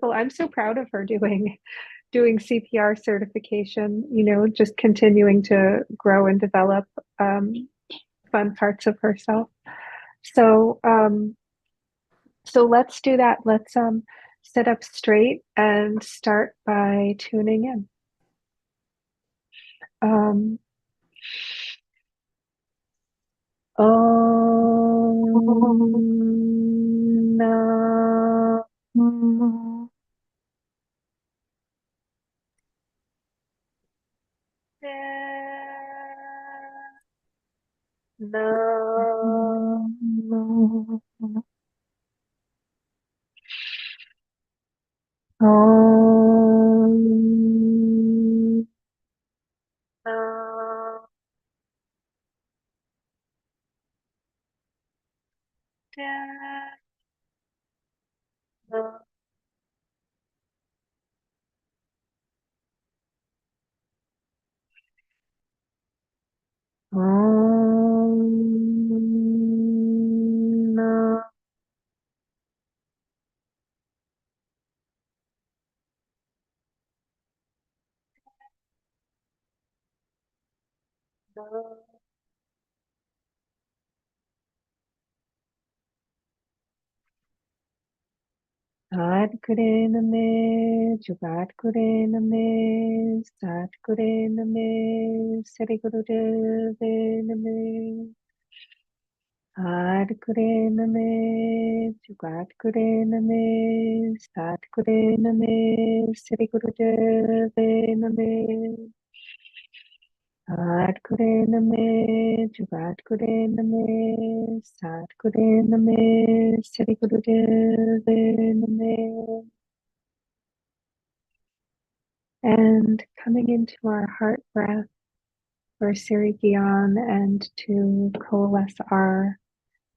wonderful. I'm so proud of her doing CPR certification, you know, just continuing to grow and develop um, fun parts of herself. So, so let's do that. Let's sit up straight and start by tuning in. Um, Om Namo Om Sadguru Name, Jugatguru Name, Satguru Name, Sri Guru Name, Sadguru Name, Jugatguru Name, Satguru Name, Sri Guru Name, Sadguru Name, Jugatguru Name, Satguru Name, Sri Guru Name. And coming into our heart breath for Siri Gyan and to coalesce our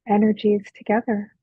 energies together.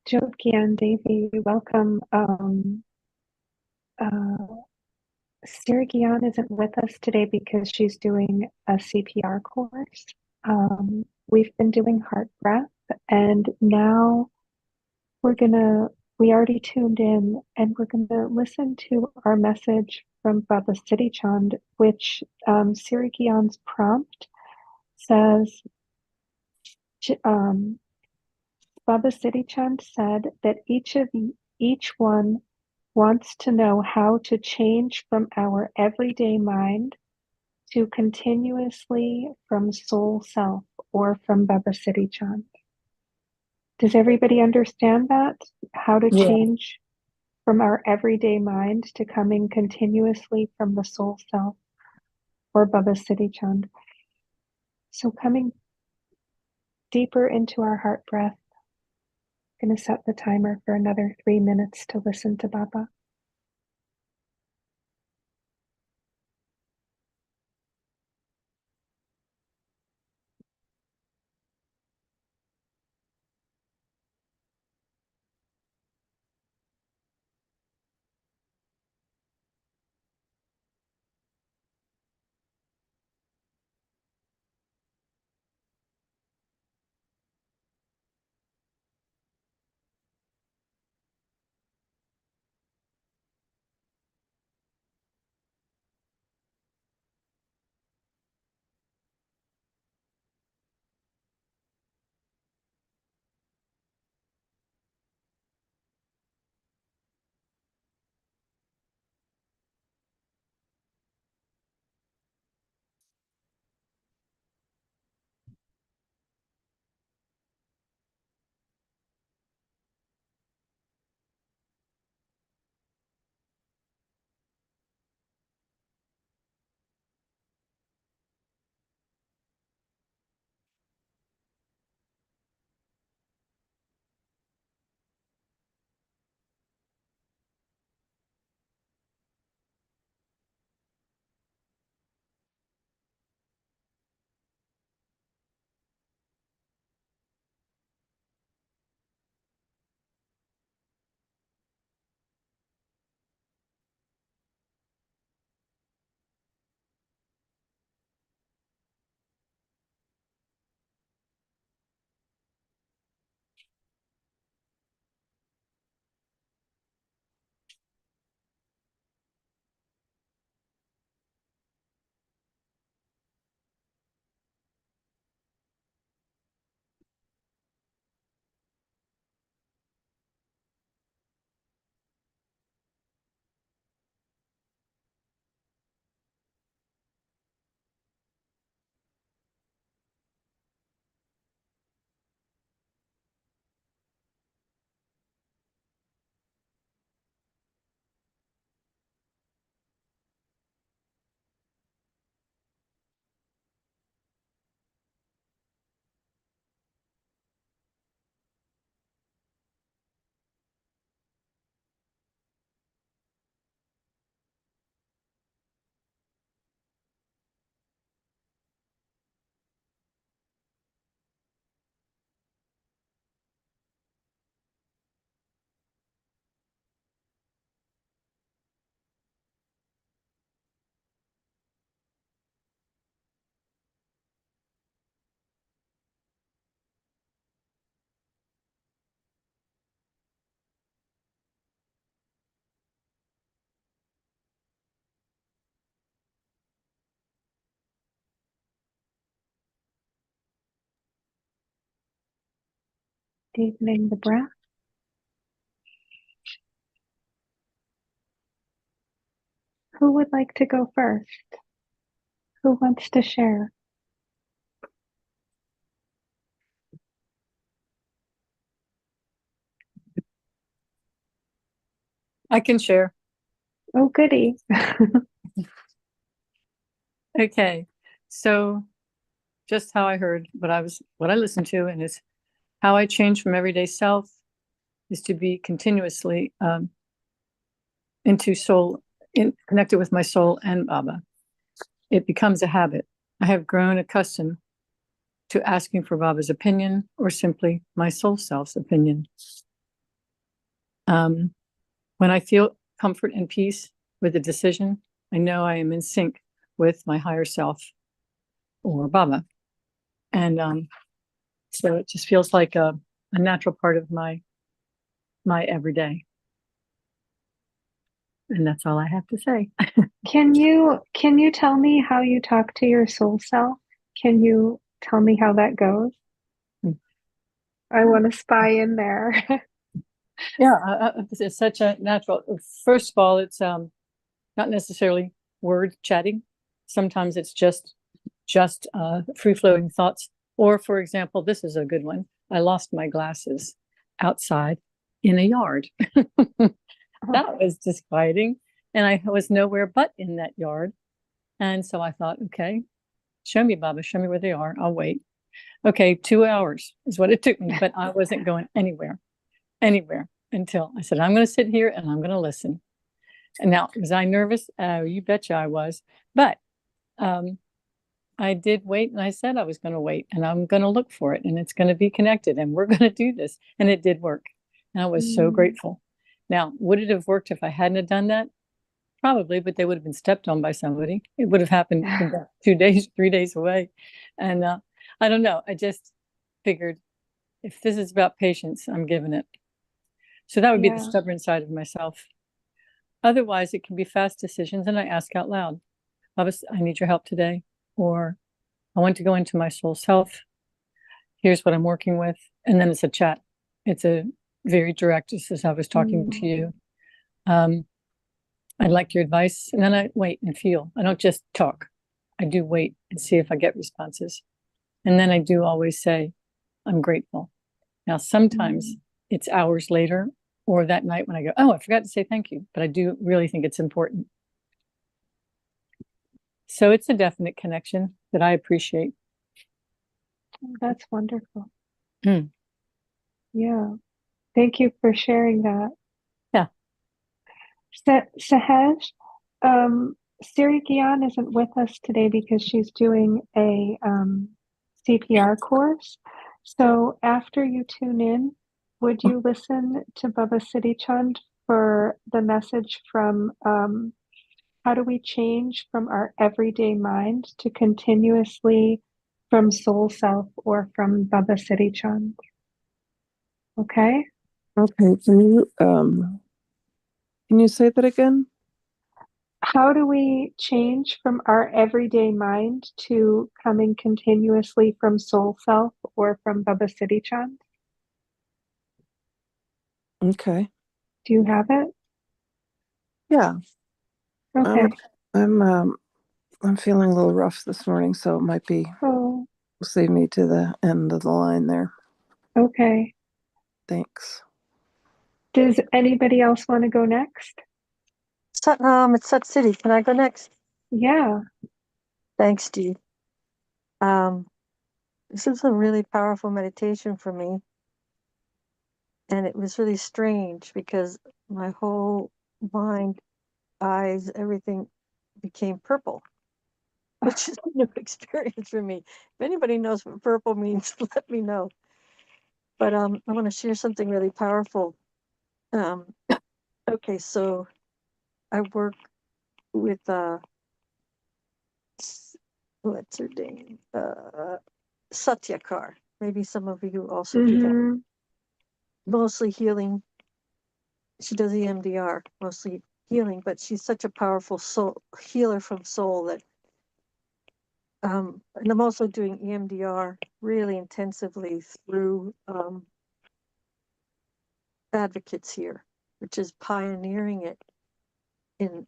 Jodhkian Devi, welcome. Uh, Siri isn't with us today because she's doing a CPR course. We've been doing heart breath, and now we already tuned in and we're gonna listen to our message from Baba Siddhi Chand, which Siri prompt says, um, Baba Siddhi Chand said that each one wants to know how to change from our everyday mind to continuously from soul self or from Baba Siddhi Chand. Does everybody understand that? How to Yeah. change from our everyday mind to coming continuously from the soul self or Baba Siddhi Chand. So coming deeper into our heart breath, I'm going to set the timer for another 3 minutes to listen to Baba. Deepening the breath. Who would like to go first? Who wants to share? I can share. Oh, goody. Okay. So just how I heard what I listened to, and it's how I change from everyday self is to be continuously into soul, connected with my soul and Baba. It becomes a habit. I have grown accustomed to asking for Baba's opinion or simply my soul self's opinion. When I feel comfort and peace with the decision, I know I am in sync with my higher self or Baba. And so it just feels like a natural part of my everyday. And that's all I have to say. Can you tell me how you talk to your soul self? Can you tell me how that goes? I want to spy in there. Yeah, it's such a natural. First of all, it's not necessarily word chatting. Sometimes it's just free flowing thoughts. Or, for example, this is a good one. I lost my glasses outside in a yard. That was disquieting, and I was nowhere but in that yard. And so I thought, okay, show me, Baba, show me where they are. I'll wait. Okay, 2 hours is what it took me, but I wasn't going anywhere until I said, I'm going to sit here and I'm going to listen. And now, was I nervous? You betcha I was. But I did wait, and I said I was going to wait, and I'm going to look for it, and it's going to be connected, and we're going to do this. And it did work. And I was so grateful. Now, would it have worked if I hadn't have done that? Probably, but they would have been stepped on by somebody. It would have happened 2 days, 3 days away. And I don't know. I just figured if this is about patience, I'm giving it. So that would be the stubborn side of myself. Otherwise, it can be fast decisions, and I ask out loud, Baba, I need your help today. Or I want to go into my soul self. Here's what I'm working with. And then it's a chat. It's a very direct, just as I was talking to you. I'd like your advice. And then I wait and feel. I don't just talk. I do wait and see if I get responses. And then I do always say, I'm grateful. Now, sometimes it's hours later or that night when I go, oh, I forgot to say thank you. But I do really think it's important. So it's a definite connection that I appreciate. That's wonderful. Yeah. Thank you for sharing that. Yeah. Sahaj, Siri Gian isn't with us today because she's doing a CPR course. So after you tune in, would you listen to Baba Siddhi Chand for the message from how do we change from our everyday mind to continuously from soul self or from Baba Siddhi Chand? Okay. Okay, can you say that again? How do we change from our everyday mind to coming continuously from soul self or from Baba Siddhi Chand? Okay. Do you have it? Yeah. Okay. I'm feeling a little rough this morning, so it might be Oh, save me to the end of the line there. okay. Thanks. Does anybody else want to go next? It's Sut City. Can I go next? Yeah. Thanks, Dee. This is a really powerful meditation for me. And it was really strange because my whole mind, eyes, everything became purple, which is a new experience for me. If anybody knows what purple means, let me know. But I want to share something really powerful. Okay, so I work with what's her name? Satyakar. Maybe some of you also do that. Mostly healing. She does EMDR, mostly healing, but she's such a powerful soul healer from soul that and I'm also doing EMDR really intensively through advocates here, which is pioneering it in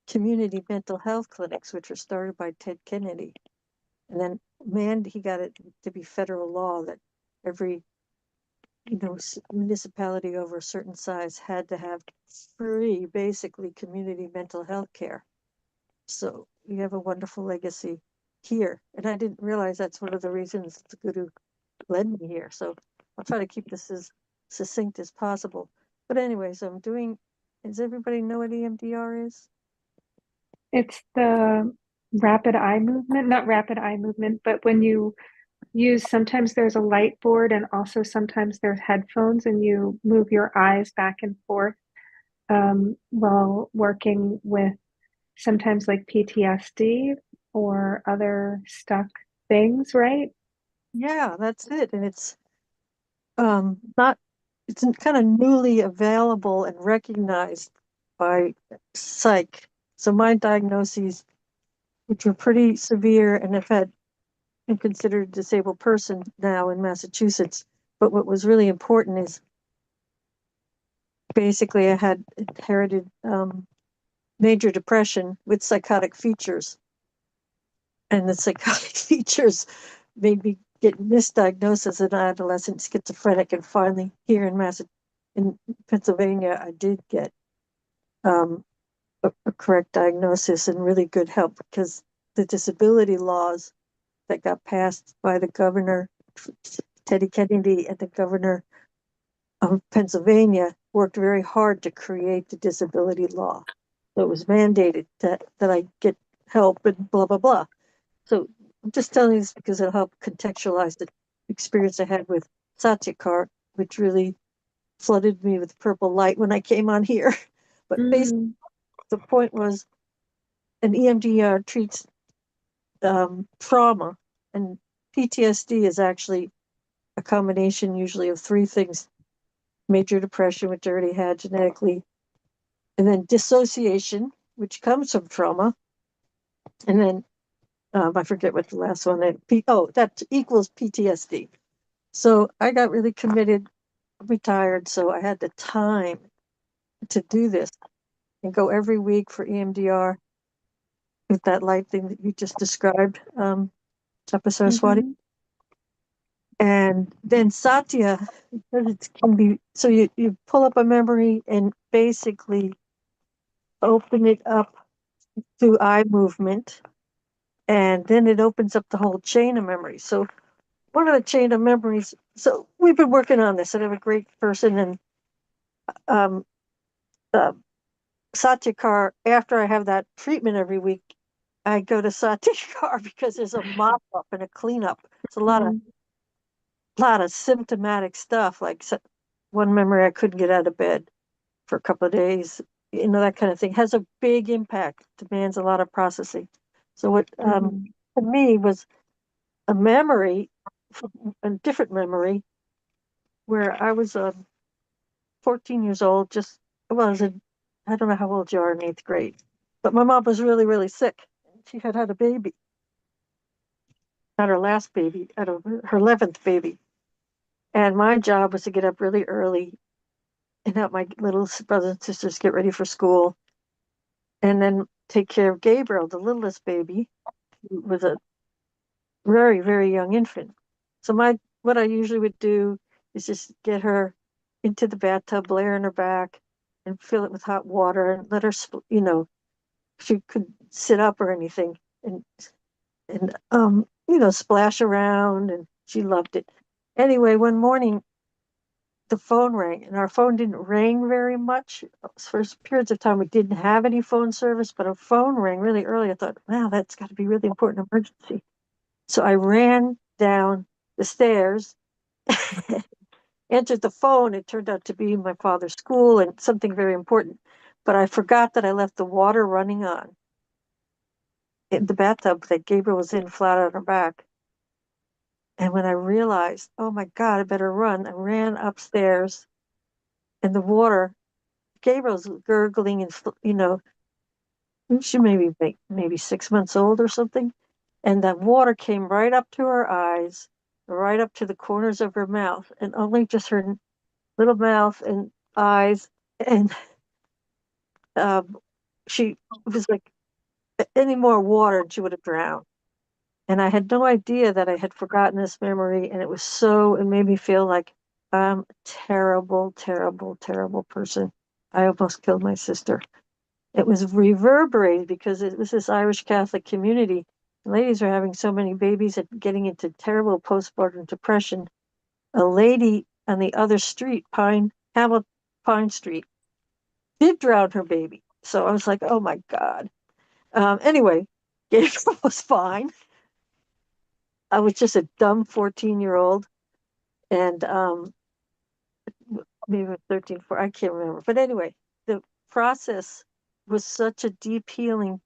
community mental health clinics, which were started by Ted Kennedy. And then he got it to be federal law that every municipality over a certain size had to have free, basically, community mental health care. So we have a wonderful legacy here. And I didn't realize that's one of the reasons the Guru led me here. So I'll try to keep this as succinct as possible. But anyways, does everybody know what EMDR is? It's the rapid eye movement, not rapid eye movement, but when you use, sometimes there's a light board and also sometimes there's headphones and you move your eyes back and forth while working with sometimes like PTSD or other stuck things, right? Yeah, that's it. And it's not, it's kind of newly available and recognized by psych. So my diagnoses, which were pretty severe and have had been considered a disabled person now in Massachusetts. But what was really important is basically I had inherited major depression with psychotic features. And the psychotic features made me get misdiagnosed as an adolescent schizophrenic. And finally, here in Pennsylvania, I did get a correct diagnosis and really good help because the disability laws that got passed by the governor, Teddy Kennedy, and the governor of Pennsylvania worked very hard to create the disability law. So it was mandated that I get help and blah, blah, blah. So I'm just telling you this because it'll help contextualize the experience I had with Satyakar, which really flooded me with purple light when I came on here. But basically, Mm, the point was an EMDR treats trauma, and PTSD is actually a combination usually of three things: major depression, which I already had genetically, and then dissociation, which comes from trauma, and then I forget what the last one is. That equals PTSD. So I got really committed, retired, so I had the time to do this and go every week for EMDR with that light thing that you just described, Tapa Saraswati. mhm, And then Satya, because it can be, so you pull up a memory and basically open it up through eye movement, and then it opens up the whole chain of memories. So one of the chain of memories, so we've been working on this, and I have a great person, and um, uh, Satyakar, after I have that treatment every week, I go to Satyakar because there's a mop up and a cleanup. It's a mm, lot of symptomatic stuff. Like one memory, I couldn't get out of bed for a couple of days. That kind of thing has a big impact. Demands a lot of processing. So what mhm, to me was a memory, a different memory, where I was 14 years old. I don't know how old you are in eighth grade, but my mom was really, really sick. She had a baby, not her last baby, her 11th baby. And my job was to get up really early and help my little brothers and sisters get ready for school, and then take care of Gabriel, the littlest baby, who was a very, very young infant. So what I usually would do is just get her into the bathtub, lay her on her back, and fill it with hot water, and let her, she could sit up or anything, and splash around, and she loved it. Anyway, one morning the phone rang, and our phone didn't ring very much. For periods of time, we didn't have any phone service, but our phone rang really early. I thought, wow, that's got to be really important emergency. So I ran down the stairs, answered the phone. It turned out to be my father's school and something very important. But I forgot that I left the water running on in the bathtub that Gabriel was in flat on her back. And when I realized, oh my God, I better run, I ran upstairs, and the water, Gabriel's gurgling, and she maybe 6 months old or something, and that water came right up to her eyes, right up to the corners of her mouth, and only just her little mouth and eyes, and um, she was like, any more water and she would have drowned. And I had no idea that I had forgotten this memory, and it made me feel like I'm a terrible, terrible, terrible person. I almost killed my sister. It was reverberated because it was this Irish Catholic community. Ladies are having so many babies and getting into terrible postpartum depression. A lady on the other street, Pine Street, did drown her baby. So I was like, oh my God. Anyway, Gabriel was fine. I was just a dumb 14-year-old, and maybe 13, 4, I can't remember. But anyway, the process was such a deep healing.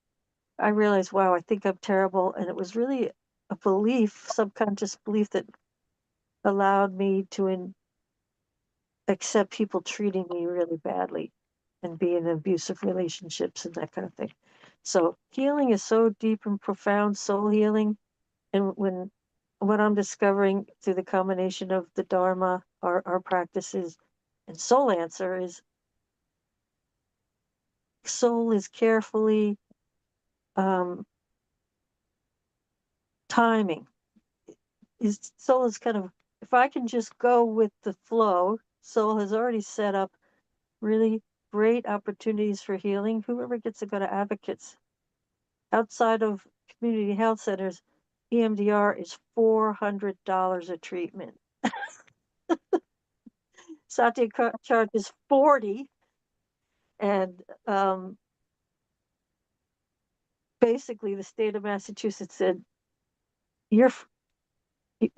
I realized, wow, I think I'm terrible. And it was really a belief, subconscious belief, that allowed me to accept people treating me really badly and be in abusive relationships and that kind of thing. So healing is so deep and profound, soul healing. And what I'm discovering through the combination of the Dharma, our practices, and Soul Answer is soul is carefully um, timing. Soul is kind of, if I can just go with the flow, soul has already set up really great opportunities for healing. Whoever gets to go to advocates outside of community health centers, EMDR is $400 a treatment. Satya charges 40, and basically the state of Massachusetts said, you're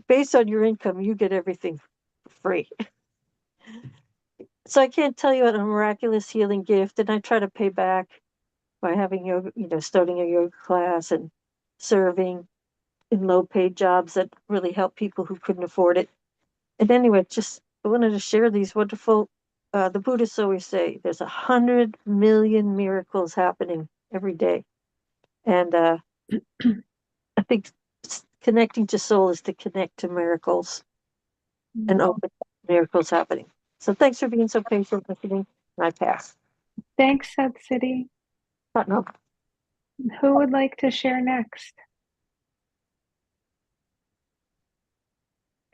based on your income, you get everything for free. So I can't tell you what a miraculous healing gift, and I try to pay back by having yoga, starting a yoga class and serving in low paid jobs that really help people who couldn't afford it. And anyway, just I wanted to share these wonderful, the Buddhists always say there's 100 million miracles happening every day. And I think connecting to soul is to connect to miracles and open miracles happening. So thanks for being so patient listening. And I pass. Thanks, Sad City. But no. Who would like to share next?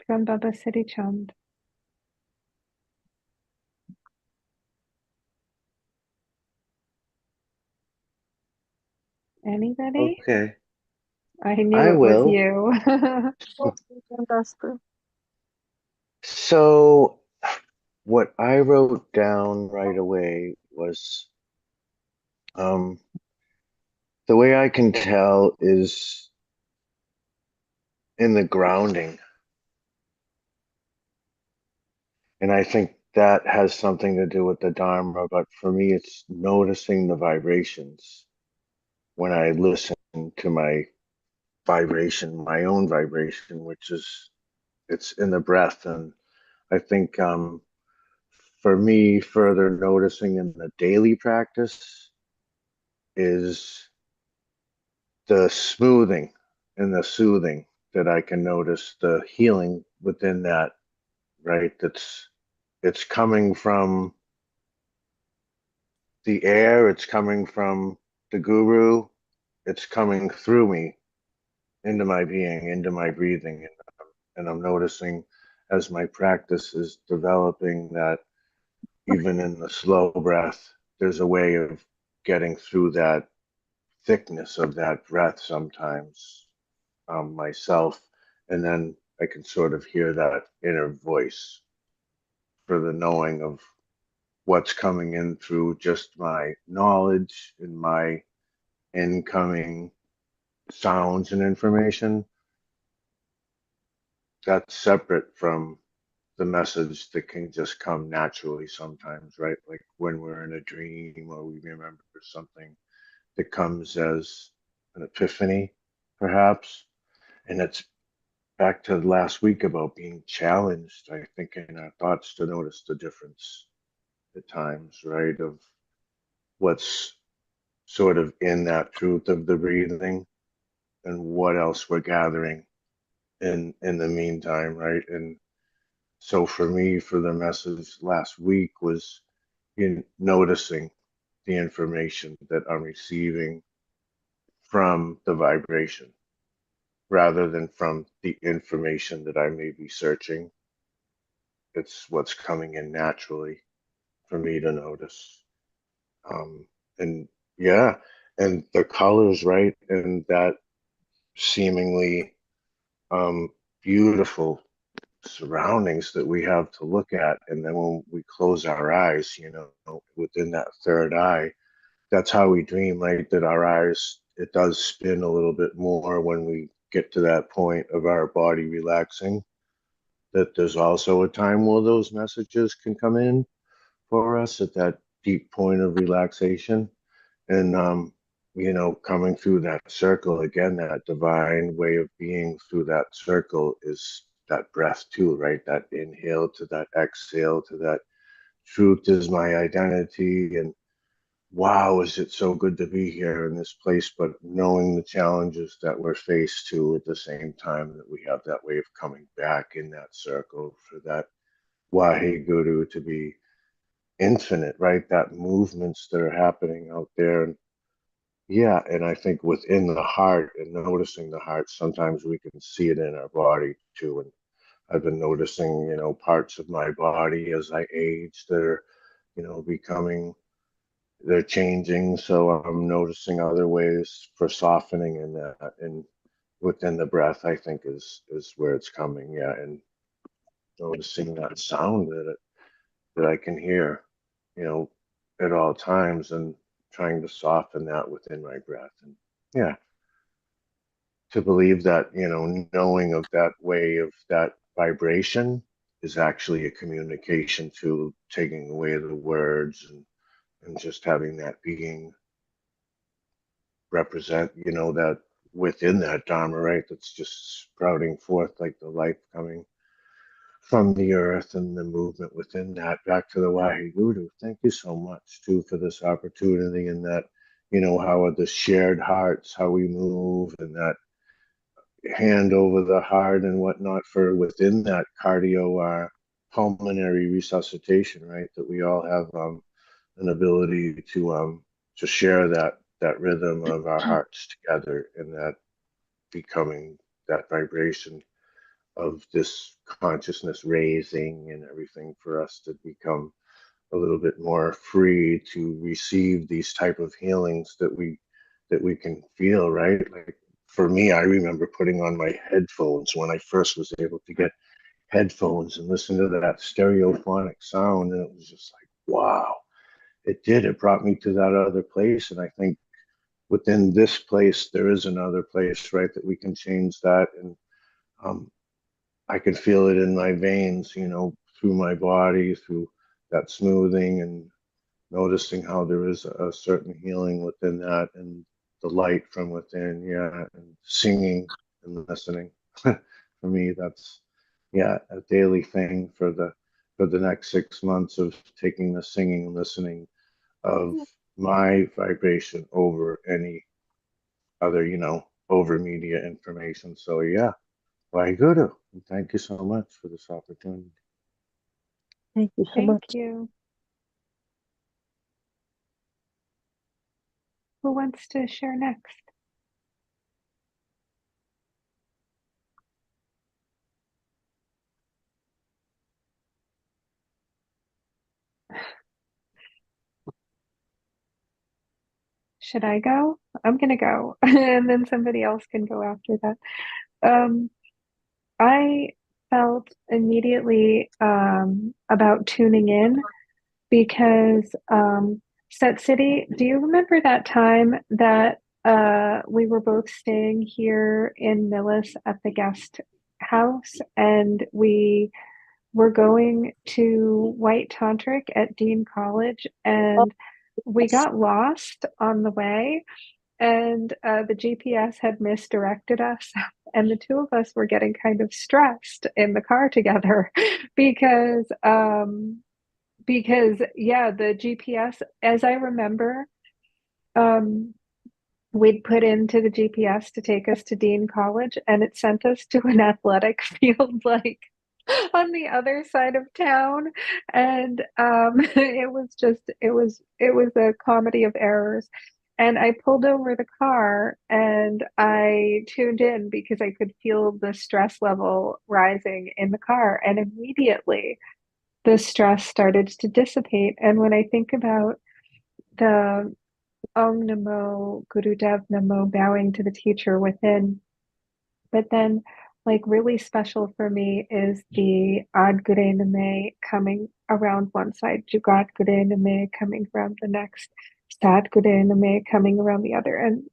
From Baba City Chand. Anybody? Okay, I knew I it was will. you. So, what I wrote down right away was the way I can tell is in the grounding. And I think that has something to do with the Dharma, but for me, it's noticing the vibrations when I listen to my vibration, my own vibration, which is it's in the breath. And I think for me, further noticing in the daily practice is the smoothing and the soothing that I can notice, the healing within that, right? It's coming from the air, it's coming from the guru, it's coming through me into my being, into my breathing. And I'm noticing as my practice is developing that even in the slow breath, there's a way of getting through that thickness of that breath sometimes myself. And then I can sort of hear that inner voice for the knowing of what's coming in through just my knowledge and my incoming sounds and information. That's separate from the message that can just come naturally sometimes, right? Like when we're in a dream or we remember something that comes as an epiphany, perhaps. And it's back to last week about being challenged, I think, in our thoughts to notice the difference at times, right? Of what's sort of in that truth of the breathing and what else we're gathering in the meantime, right? And so for me, for the message last week was in noticing the information that I'm receiving from the vibration rather than from the information that I may be searching. It's what's coming in naturally for me to notice. Um, and yeah, and the colors, right? And that seemingly beautiful surroundings that we have to look at. And then when we close our eyes, within that third eye, that's how we dream, right? That our eyes it does spin a little bit more when we get to that point of our body relaxing, that there's also a time where those messages can come in for us at that deep point of relaxation. And, coming through that circle again, that divine way of being through that circle is that breath too, right? That inhale to that exhale to that truth is my identity. And wow, is it so good to be here in this place, but knowing the challenges that we're faced to at the same time, that we have that way of coming back in that circle for that Waheguru to be infinite, right? That movements that are happening out there. And yeah, and I think within the heart and noticing the heart, sometimes we can see it in our body too. And I've been noticing, parts of my body as I age that are, becoming, they're changing. So I'm noticing other ways for softening in that. And within the breath, I think is where it's coming. Yeah. And noticing that sound that I can hear, you know, at all times, and trying to soften that within my breath. And yeah, to believe that, knowing of that way of that vibration is actually a communication to taking away the words, and just having that being represent, that within that Dharma, right? That's just sprouting forth like the life coming from the earth and the movement within that back to the Waheguru. Thank you so much too for this opportunity, and that, how are the shared hearts, how we move, and that hand over the heart and whatnot for within that cardio pulmonary resuscitation, right? That we all have an ability to share that rhythm of our hearts together, and that becoming that vibration of this consciousness raising and everything, for us to become a little bit more free to receive these type of healings that we can feel, right? Like for me, I remember putting on my headphones when I first was able to get headphones and listen to that stereophonic sound, and it was just like, wow, it brought me to that other place. And I think within this place there is another place, right, that we can change that. And um, I can feel it in my veins, through my body, through that smoothing, and noticing how there is a certain healing within that, and the light from within. Yeah, and singing and listening. For me, that's, yeah, a daily thing for the next 6 months, of taking the singing and listening of my vibration over any other, over media information. So yeah, Waheguru, thank you so much for this opportunity. Thank you so Thank much. you. Who wants to share next? Should I go? I'm gonna go, and then somebody else can go after that. Um, I felt immediately about tuning in because Set City, do you remember that time that we were both staying here in Millis at the guest house, and we were going to White Tantric at Dean College, and we got lost on the way, and the GPS had misdirected us, and the two of us were getting kind of stressed in the car together because yeah, the GPS, as I remember, um, we'd put into the GPS to take us to Dean College, and it sent us to an athletic field like on the other side of town. And it was a comedy of errors. And I pulled over the car and I tuned in because I could feel the stress level rising in the car. And immediately the stress started to dissipate. And when I think about the Om Namo Gurudev Namo, bowing to the teacher within, but then, like, really special for me is the Ad Gure Name coming around one side, Jugat Gure Name coming around the next, Sad Gure Name coming around the other. And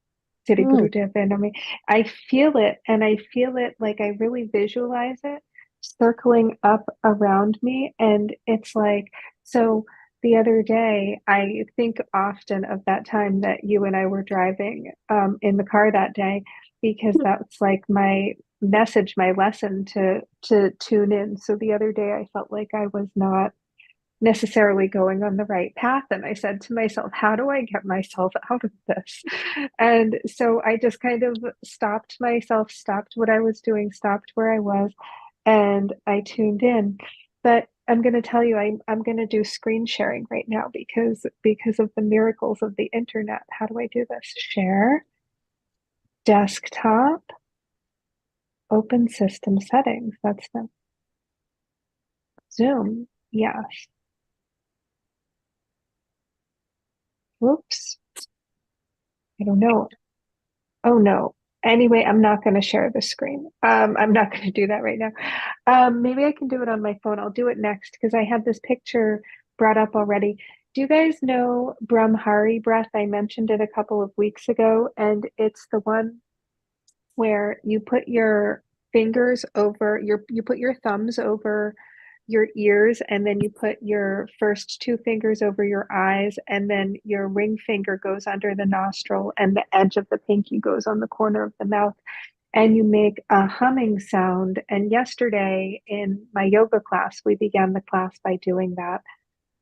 Siri Mm. Guru Dev Nami. I feel it, and I feel it like I really visualize it circling up around me. And it's like, so the other day, I think often of that time that you and I were driving in the car that day, because that's like my message, my lesson to tune in. So the other day, I felt like I was not necessarily going on the right path. And I said to myself, how do I get myself out of this? And so I just kind of stopped myself, stopped what I was doing, stopped where I was, and I tuned in. But I'm going to tell you, I'm going to do screen sharing right now because of the miracles of the internet. How do I do this? Share, desktop, open system settings. That's the Zoom. Yes. Whoops. I don't know. Oh no. Anyway, I'm not going to share the screen. I'm not going to do that right now. Maybe I can do it on my phone. I'll do it next because I had this picture brought up already. Do you guys know Brahmhari breath? I mentioned it a couple of weeks ago, and it's the one where you put your fingers over you put your thumbs over your ears, and then you put your first two fingers over your eyes, and then your ring finger goes under the nostril, and the edge of the pinky goes on the corner of the mouth, and you make a humming sound. And yesterday in my yoga class, we began the class by doing that,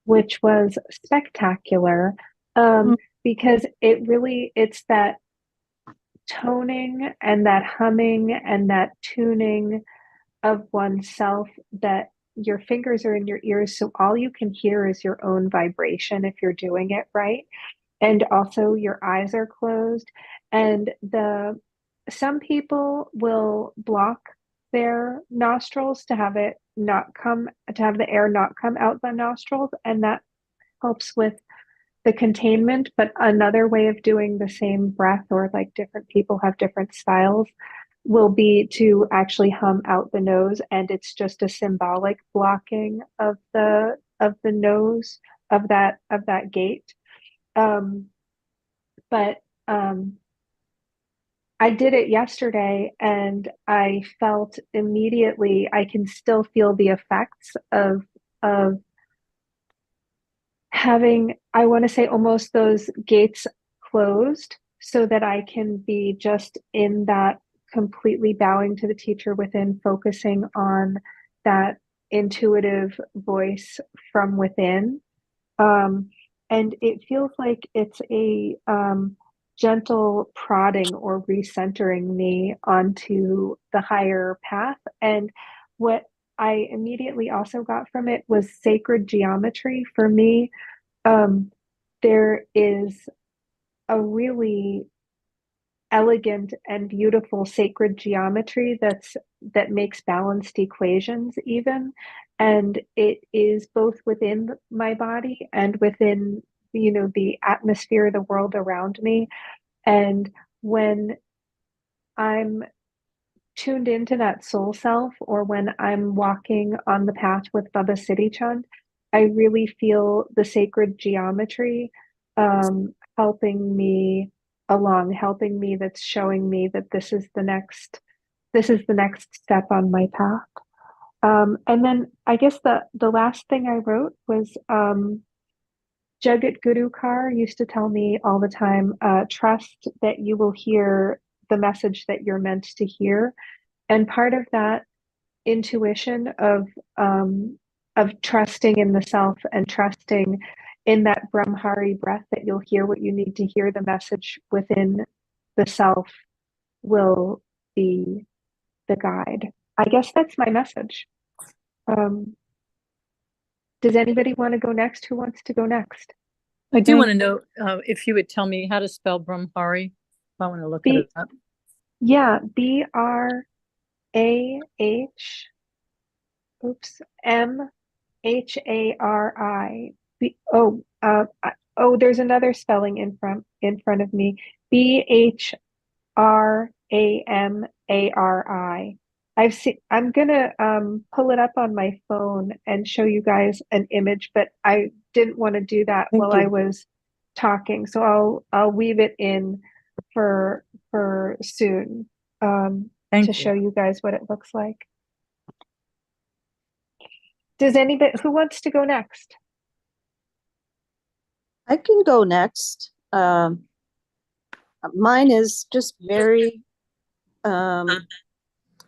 which was spectacular, Mm. because it's that toning and that humming and that tuning of oneself, that your fingers are in your ears, so all you can hear is your own vibration if you're doing it right. And also your eyes are closed. And the some people will block their nostrils to have the air not come out the nostrils, and that helps with the containment. But another way of doing the same breath, or like different people have different styles, will be to actually hum out the nose, and it's just a symbolic blocking of the nose, of that gate. Um, but I did it yesterday, and I felt immediately, I can still feel the effects of having, I want to say, almost those gates closed, so that I can be just in that completely bowing to the teacher within, focusing on that intuitive voice from within. Um, and it feels like it's a gentle prodding or recentering me onto the higher path. And what I immediately also got from it was sacred geometry. For me, there is a really elegant and beautiful sacred geometry that makes balanced equations even, and it is both within my body and within, the atmosphere, the world around me. And when I'm tuned into that soul self, or when I'm walking on the path with Baba Siddhi Chand, I really feel the sacred geometry helping me along, helping me, that's showing me that this is the next step on my path. And then I guess the last thing I wrote was Jagat Guru Kar used to tell me all the time, trust that you will hear the message that you're meant to hear. And part of that intuition of trusting in the self and trusting in that Brahmhari breath, that you'll hear what you need to hear, the message within the self will be the guide. I guess that's my message. Does anybody want to go next? Who wants to go next? I do want to know if you would tell me how to spell Brahmhari. I want to look it up. Yeah, BRAH, oops, MHARI. There's another spelling in front of me. BHRAMARI. I'm gonna pull it up on my phone and show you guys an image, but I didn't want to do that while I was talking. So I'll weave it in for her soon to Thank show you. you guys what it looks like. Does anybody, who wants to go next? I can go next. Mine is just very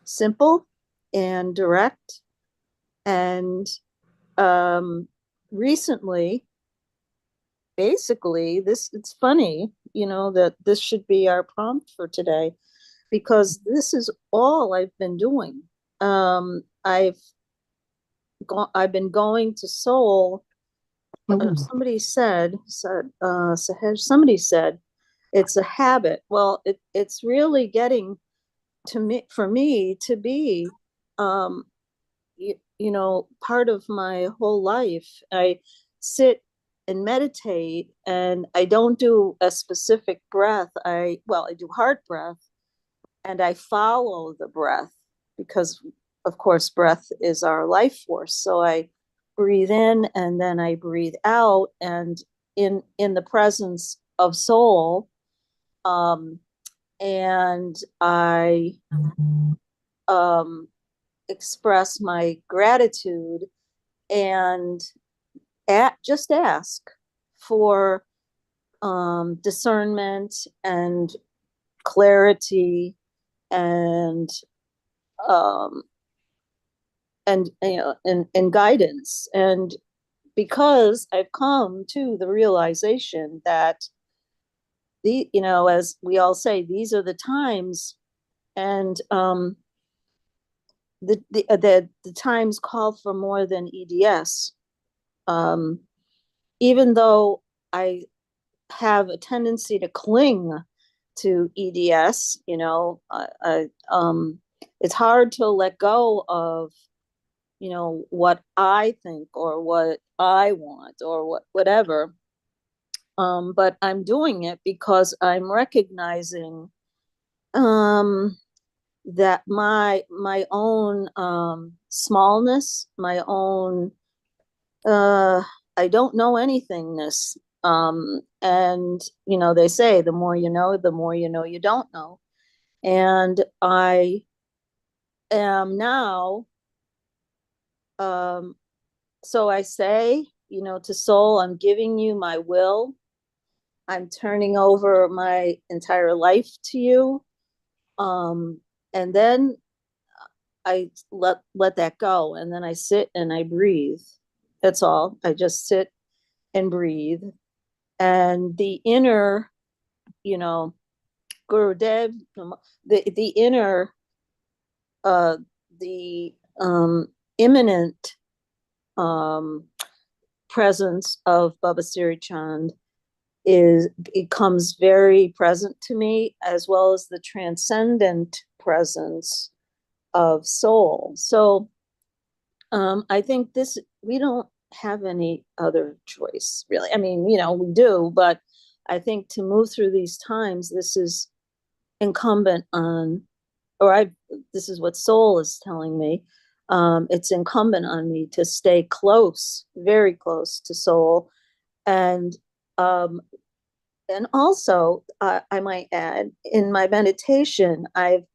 simple and direct. And recently, basically, it's funny, that this should be our prompt for today, because this is all I've been doing. I've been going to Seoul. Somebody said, somebody said it's a habit. Well, it's really getting to me, for me, to be part of my whole life. I sit and meditate, and I don't do a specific breath. I do heart breath, and I follow the breath, because of course breath is our life force. So I breathe in and then I breathe out, and in the presence of Soul. And I express my gratitude, and just ask for discernment and clarity, and um, and guidance. And because I've come to the realization that as we all say, these are the times, and the times call for more than EDS. Even though I have a tendency to cling to EDS, it's hard to let go of, what I think or what I want or whatever. But I'm doing it because I'm recognizing that my own smallness, my own I don't know anythingness. And they say the more you know you don't know. And I am now, so I say, to Soul, I'm giving you my will. I'm turning over my entire life to you. And then I let that go, and then I sit and I breathe. That's all. I just sit and breathe. And the inner, Gurudev, the inner, the imminent presence of Baba Siri Chand it comes very present to me, as well as the transcendent presence of Soul. So I think we don't have any other choice, really. I mean, we do, but I think to move through these times, this is incumbent on, this is what Soul is telling me. It's incumbent on me to stay close, very close to Soul. And also, I might add, in my meditation, I'm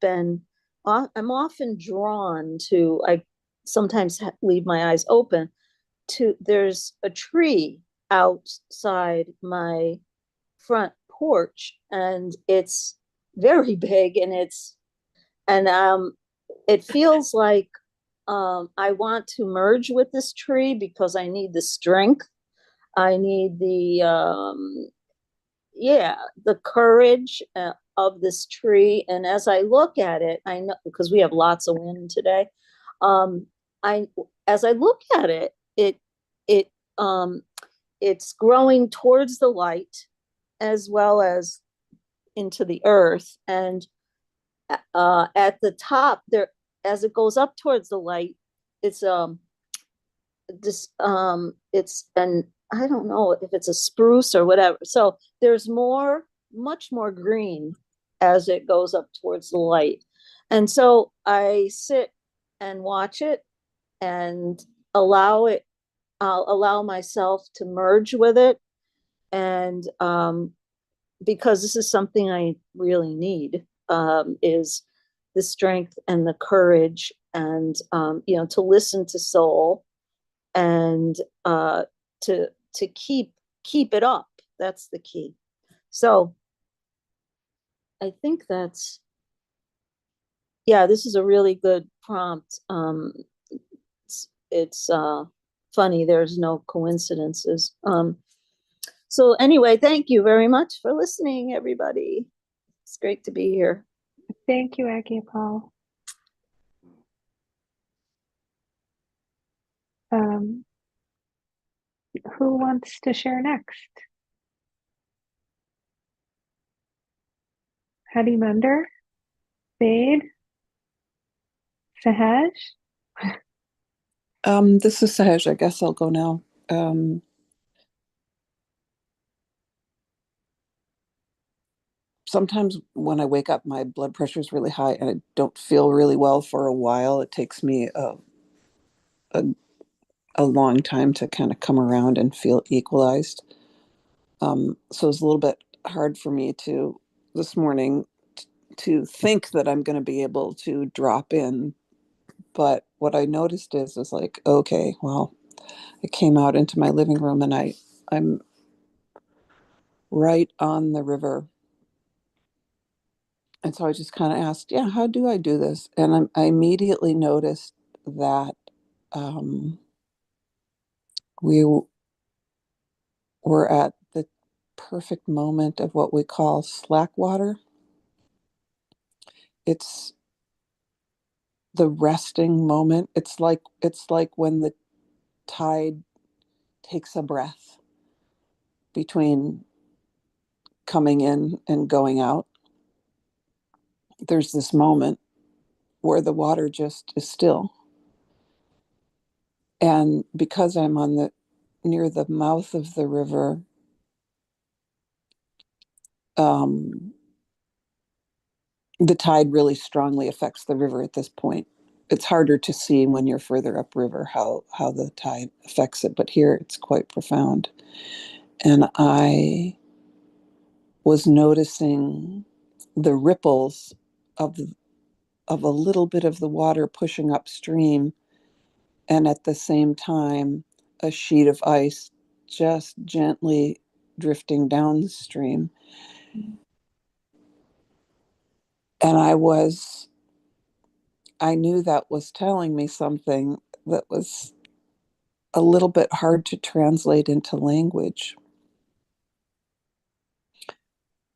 often drawn to, I sometimes leave my eyes open to, there's a tree outside my front porch, and it's very big, and it feels like I want to merge with this tree, because I need the strength. I need the courage of this tree. And as I look at it, I know, because we have lots of wind today. I As I look at it, it it's growing towards the light, as well as into the earth. And at the top there, as it goes up towards the light, it's it's an, I don't know if it's a spruce or whatever. So there's much more green as it goes up towards the light. And so I sit and watch it, and I'll allow myself to merge with it. And because this is something I really need, is the strength and the courage and, to listen to soul and to keep it up. That's the key. So I think that's, yeah, this is a really good prompt. It's funny. There's no coincidences. So anyway, thank you very much for listening, everybody. It's great to be here. Thank you, Aggie Paul. Who wants to share next? Hadi Munder? Fade? Sahaj? This is Sahaj. I guess I'll go now. Sometimes when I wake up, my blood pressure is really high and I don't feel really well for a while. It takes me a, a long time to kind of come around and feel equalized. So it's a little bit hard for me to this morning to think that I'm going to be able to drop in. But what I noticed is like, okay, well, I came out into my living room and I'm right on the river. And so I just kind of asked, yeah, how do I do this? And I immediately noticed that we were at the perfect moment of what we call slack water. It's the resting moment. It's like when the tide takes a breath between coming in and going out. There's this moment where the water just is still. And because I'm on the near the mouth of the river, the tide really strongly affects the river at this point. It's harder to see when you're further upriver how the tide affects it, but here it's quite profound. And I was noticing the ripples of of a little bit of the water pushing upstream, and at the same time a sheet of ice just gently drifting downstream. And I knew that was telling me something that was a little bit hard to translate into language.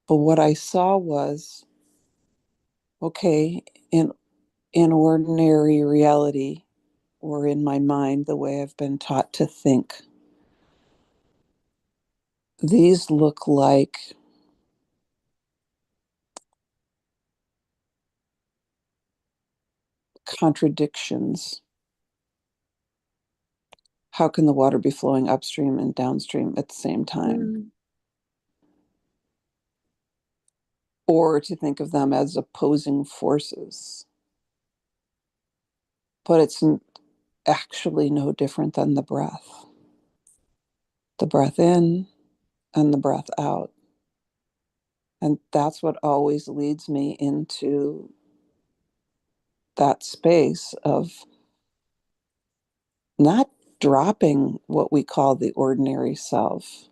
But what I saw was, okay, in ordinary reality, or in my mind, the way I've been taught to think, these look like contradictions. How can the water be flowing upstream and downstream at the same time? Or to think of them as opposing forces. But it's actually no different than the breath. The breath in and the breath out. And that's what always leads me into that space of not dropping what we call the ordinary self,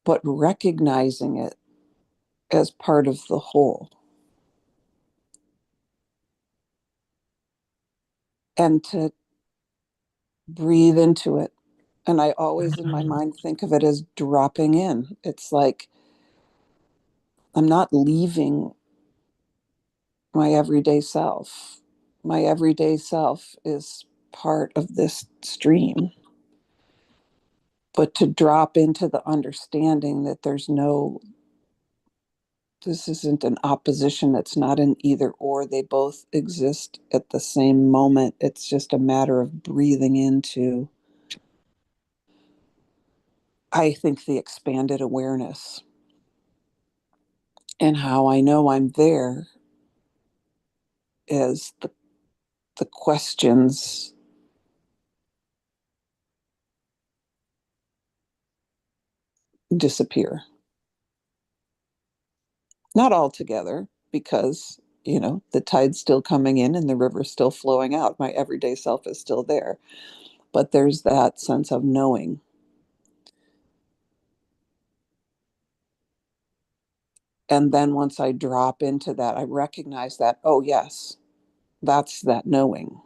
but recognizing it as part of the whole. And to breathe into it. And I always in my mind think of it as dropping in. It's like I'm not leaving my everyday self. My everyday self is part of this stream. But to drop into the understanding that this isn't an opposition, it's not an either or, they both exist at the same moment. It's just a matter of breathing into, I think, the expanded awareness. And how I know I'm there is the questions disappear. Not all together, because, the tide's still coming in and the river's still flowing out. My everyday self is still there. But there's that sense of knowing. And then once I drop into that, I recognize that, oh, yes, that's that knowing.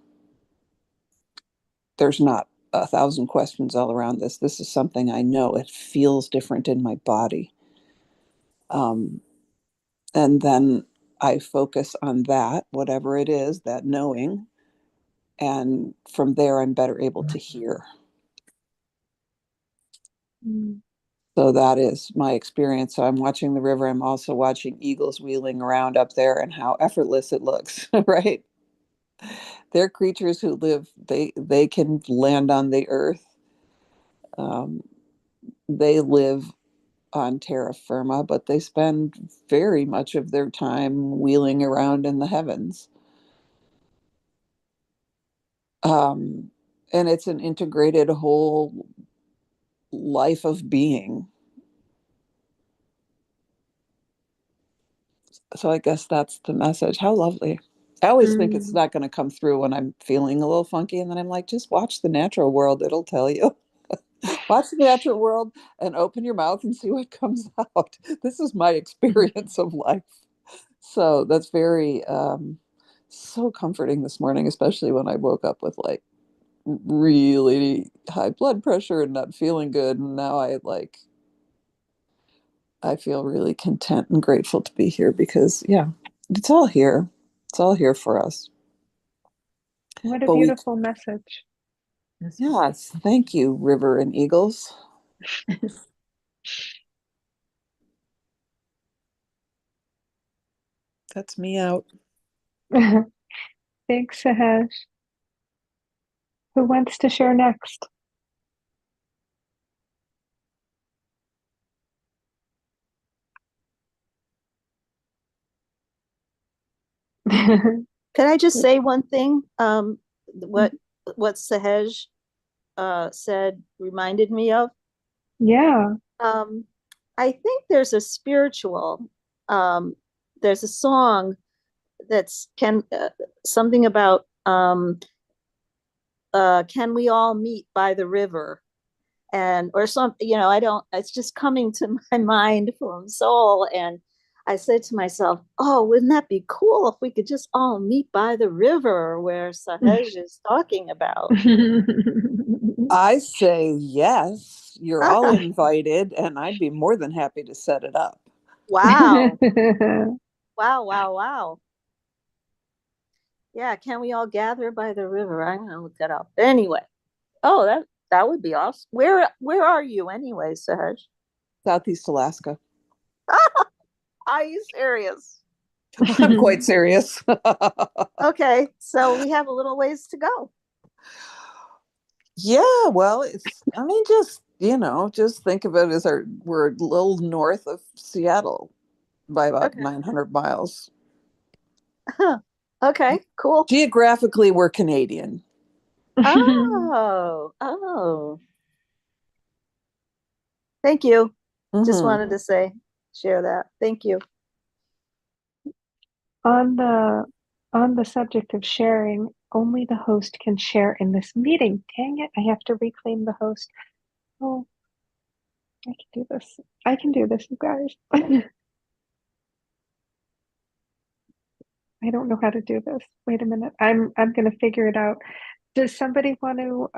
There's not 1,000 questions all around this. This is something I know. It feels different in my body. And then I focus on that, whatever it is, that knowing. And from there, I'm better able to hear. Mm. So that is my experience. So I'm watching the river. I'm also watching eagles wheeling around up there and how effortless it looks, right? They're creatures who live, they can land on the earth. Um, they live on terra firma, but they spend very much of their time wheeling around in the heavens. Um, and it's an integrated whole life of being. So I guess that's the message. How lovely. I always think it's Mm. not going to come through when I'm feeling a little funky. And then I'm like, just watch the natural world. It'll tell you. Watch the natural world and open your mouth and see what comes out. This is my experience of life. So that's very, so comforting this morning, especially when I woke up with like really high blood pressure and not feeling good. And now I feel really content and grateful to be here because, yeah, it's all here. It's all here for us. What a But beautiful message. yes, thank you, River and Eagles. That's me out. Thanks, Sahesh. Who wants to share next? Could I just say one thing? What Sahej said reminded me of. Yeah. I think there's a spiritual. There's a song that's something about can we all meet by the river, and or something. I don't. It's just coming to my mind from soul, and I said to myself, oh, wouldn't that be cool if we could just all meet by the river where Sahej is talking about? I say yes, you're all invited, and I'd be more than happy to set it up. Wow. Wow, wow, wow. Yeah, can we all gather by the river? I'm gonna look that up. Anyway, oh, that would be awesome. Where are you anyway, Sahaj? Southeast Alaska. Are you serious? I'm quite serious. Okay, so we have a little ways to go. Yeah, well, just think of it as we're a little north of Seattle by about Okay. 900 miles. Okay, cool. Geographically, we're Canadian. Oh. Thank you. Just wanted to share that. Thank you. On the subject of sharing, only the host can share in this meeting. Dang it, I have to reclaim the host. Oh, I can do this. I can do this, you guys. I don't know how to do this. Wait a minute. I'm gonna figure it out. Does somebody want to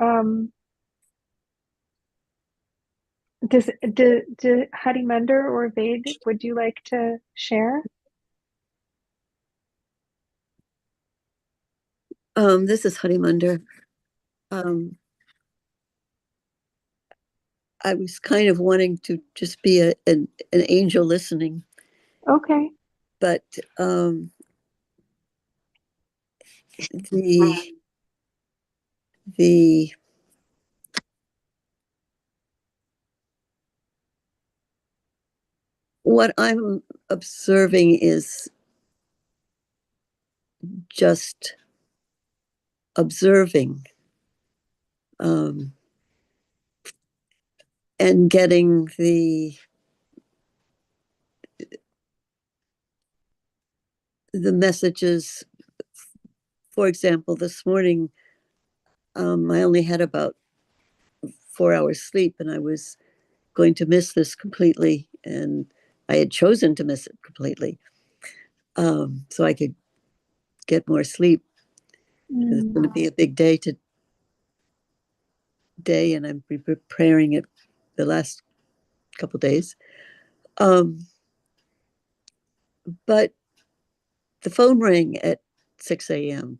do Harimander or Vade, would you like to share? This is Harimander. I was kind of wanting to just be an angel listening, Okay. but the the what I'm observing is just observing, and getting the messages, for example, this morning, I only had about 4 hours sleep and I was going to miss this completely. And I had chosen to miss it completely. So I could get more sleep. It's going to be a big day today, and I'm preparing it the last couple days. But the phone rang at 6 a.m.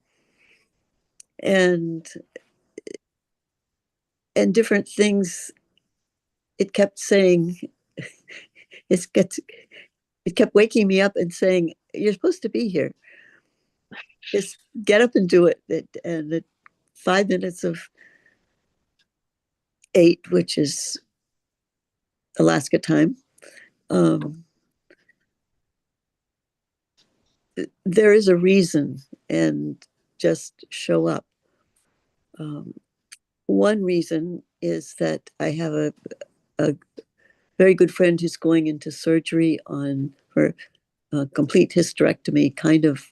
and different things. It kept saying, it kept waking me up and saying, "You're supposed to be here. Just get up and do it." And at 5 minutes of 8, which is Alaska time, there is a reason, and just show up. One reason is that I have a very good friend who's going into surgery on her complete hysterectomy, kind of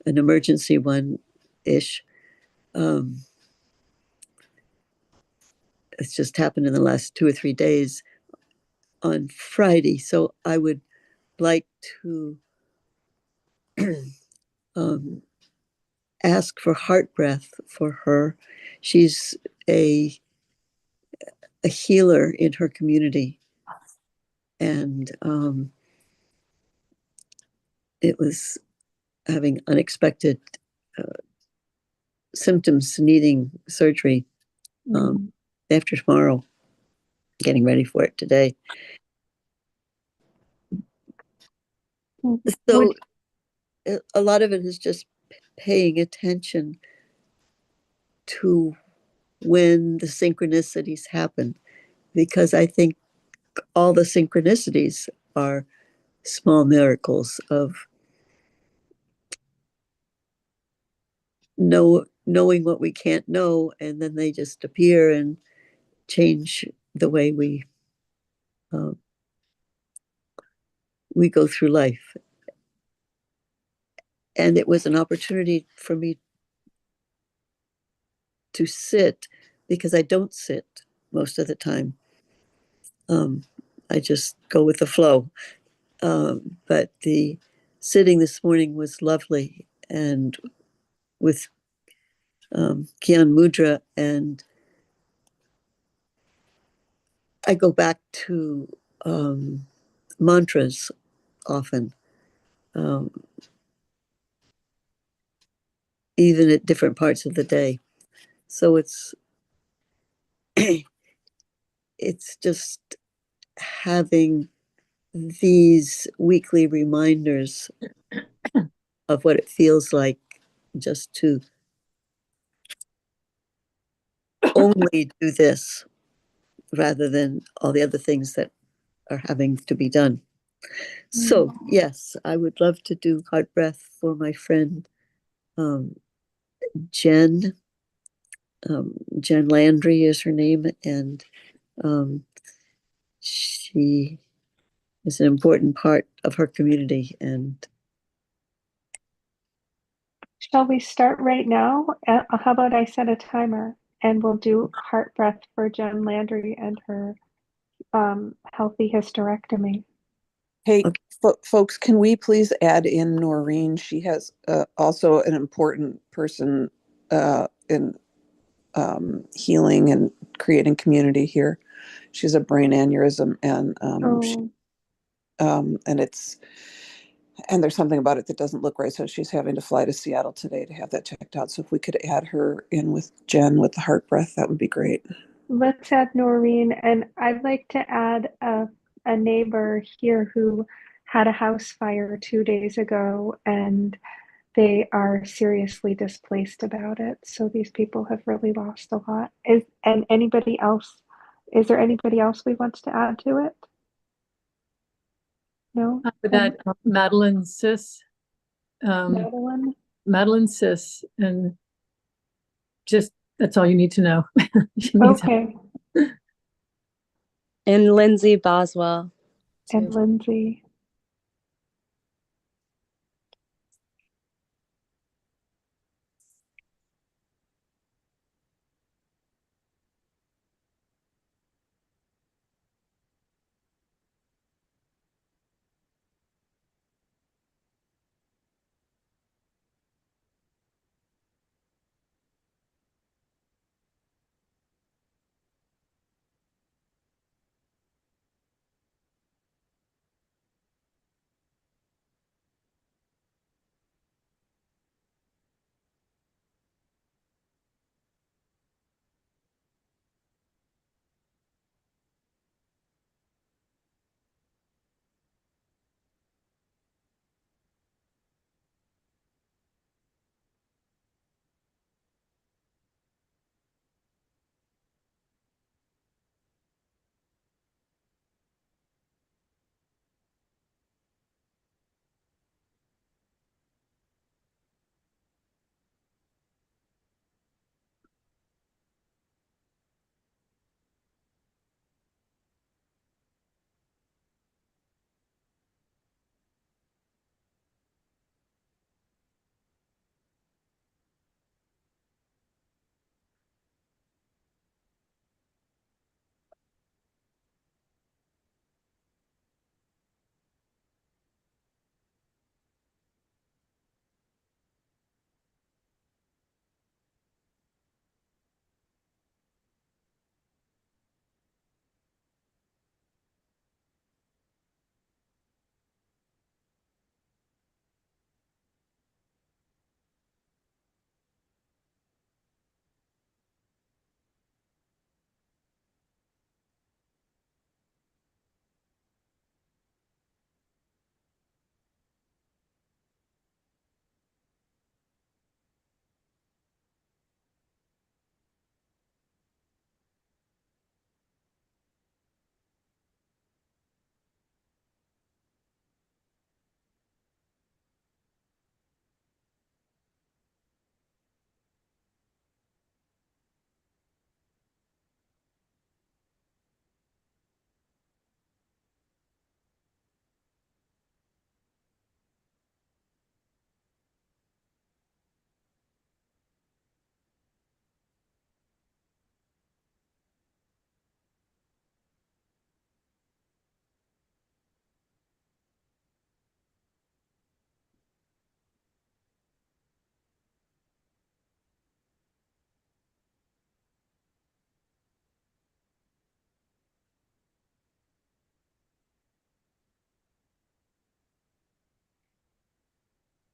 an emergency one ish. It's just happened in the last 2 or 3 days on Friday. So I would like to ask for heart breath for her. She's a healer in her community. And it was having unexpected symptoms, needing surgery after tomorrow, getting ready for it today. So a lot of it is just paying attention to when the synchronicities happen, because I think all the synchronicities are small miracles of knowing what we can't know, and then they just appear and change the way we go through life. And it was an opportunity for me to sit, because I don't sit most of the time. I just go with the flow. But the sitting this morning was lovely, and with Gyan Mudra, and I go back to mantras often, even at different parts of the day. So it's just having these weekly reminders of what it feels like just to only do this rather than all the other things that are having to be done. So yes, I would love to do heart breath for my friend Jen. Jen Landry is her name, and she is an important part of her community. And Shall we start right now? How about I set a timer and we'll do heart breath for Jen Landry and her healthy hysterectomy. Hey, folks, can we please add in Noreen? She has also an important person in healing and creating community here. She's a brain aneurysm, and and there's something about it that doesn't look right. So she's having to fly to Seattle today to have that checked out. So if we could add her in with Jen with the heart breath, that would be great. Let's add Noreen, and I'd like to add a neighbor here who had a house fire 2 days ago, and they are seriously displaced about it. So these people have really lost a lot. Is there anybody else we want to add to it? No? That Madeline Sis. Madeline Sis, and just that's all you need to know. Okay. And Lindsay Boswell. And Lindsay.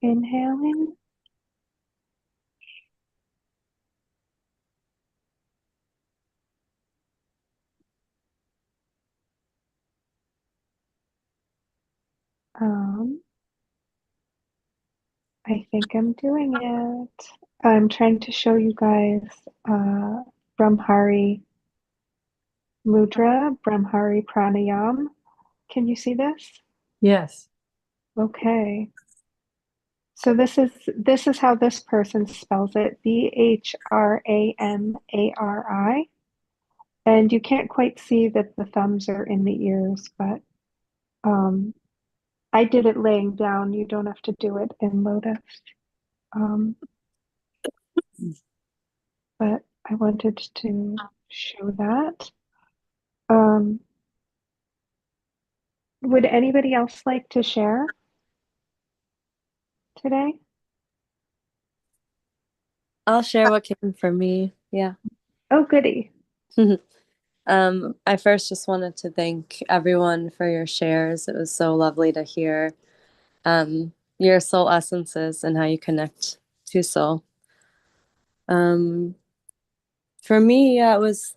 Inhale in. Um, I think I'm doing it. I'm trying to show you guys Brahmari Mudra, Brahmari Pranayam. Can you see this? Yes. Okay. So this is how this person spells it, Bhramari. And you can't quite see that the thumbs are in the ears, but um, I did it laying down. You don't have to do it in lotus. Um, but I wanted to show that. Um, would anybody else like to share today? I'll share what came from me. Yeah. Oh, goody. I first just wanted to thank everyone for your shares. It was so lovely to hear your soul essences and how you connect to soul. For me, yeah, it was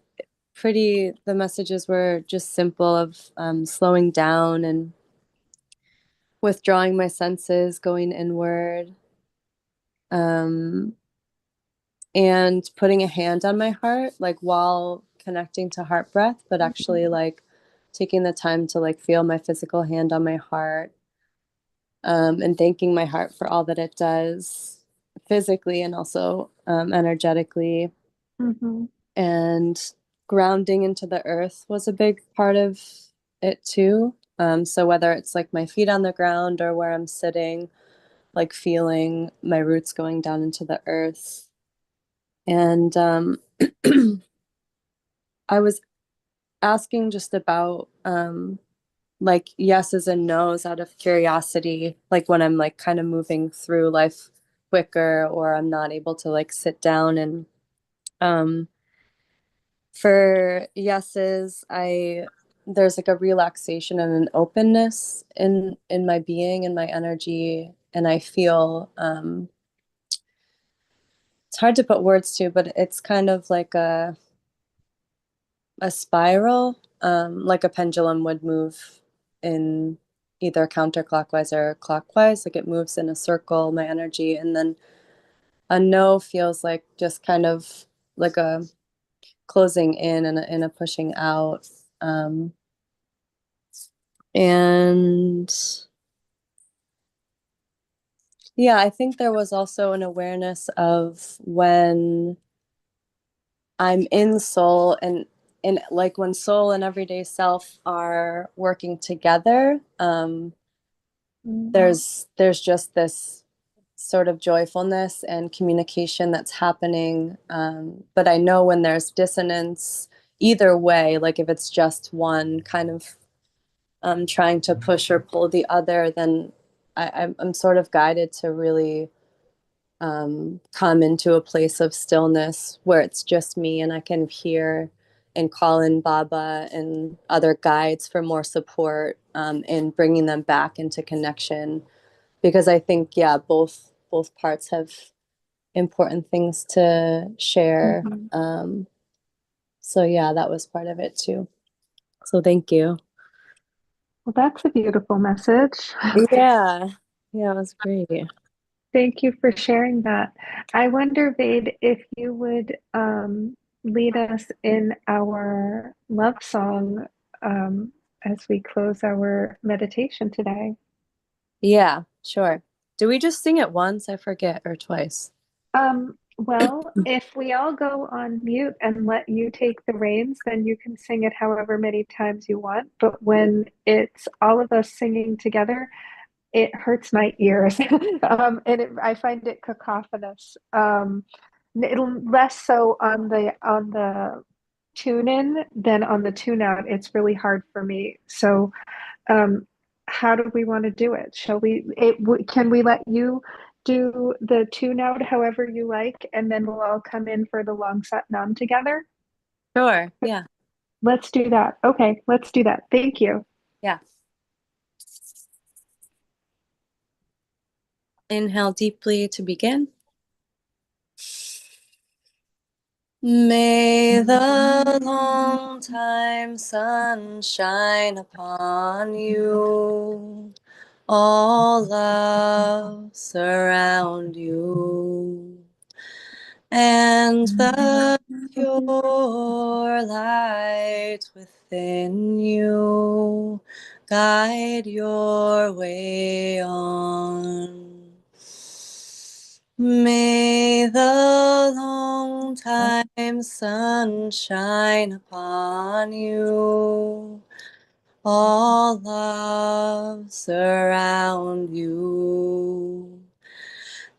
the messages were just simple of slowing down and withdrawing my senses, going inward, um, and putting a hand on my heart, like while connecting to heart breath, but actually like taking the time to like feel my physical hand on my heart, and thanking my heart for all that it does physically and also energetically. Mm-hmm. And grounding into the earth was a big part of it too. So whether it's like my feet on the ground or where I'm sitting, like feeling my roots going down into the earth. And I was asking just about like yeses and nos out of curiosity, like when I'm like kind of moving through life quicker or I'm not able to like sit down. And for yeses, there's like a relaxation and an openness in my being and my energy, and I feel it's hard to put words to, but it's kind of like a spiral, like a pendulum would move in either counterclockwise or clockwise, like it moves in a circle, my energy. And then a no feels like just kind of like a closing in and a pushing out. And yeah, I think there was also an awareness of when I'm in soul and like when soul and everyday self are working together, there's just this sort of joyfulness and communication that's happening. But I know when there's dissonance, either way, like if it's just one kind of trying to push or pull the other, then I'm sort of guided to really come into a place of stillness where it's just me and I can hear and call in Baba and other guides for more support in bringing them back into connection. Because I think, yeah, both parts have important things to share. Mm-hmm. So yeah, that was part of it too. So thank you. Well, that's a beautiful message. Yeah, yeah, it was great. Thank you for sharing that. I wonder, Vade, if you would lead us in our love song as we close our meditation today. Yeah, sure. Do we just sing it once? I forget, or twice? Well, if we all go on mute and let you take the reins, then you can sing it however many times you want. But when it's all of us singing together, it hurts my ears, and I find it cacophonous. It'll less so on the tune in than on the tune out. It's really hard for me. So, um, how do we want to do it? Shall we? Can we let you do the tune out however you like, and then we'll all come in for the long sat nam together? Sure. Yeah. Let's do that. Okay, let's do that. Thank you. Yeah. Inhale deeply to begin. May the long time sun shine upon you, all love surround you, and the pure light within you guide your way on. May the long time sun shine upon you, all love surround you,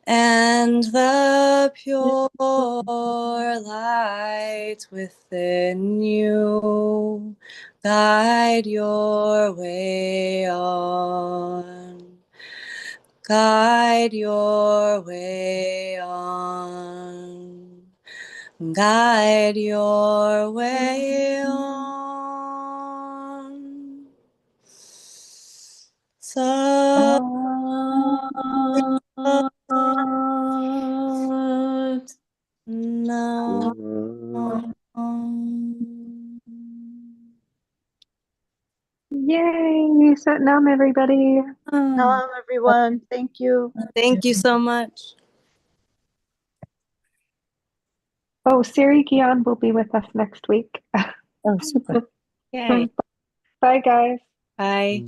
and the pure light within you guide your way on. Guide your way on. Guide your way on. So now. Yay! Set Nam, everybody. Nam, everyone. Thank you. Thank you so much. Oh, Siri Guion will be with us next week. Oh, super. Yay. Bye, guys. Bye.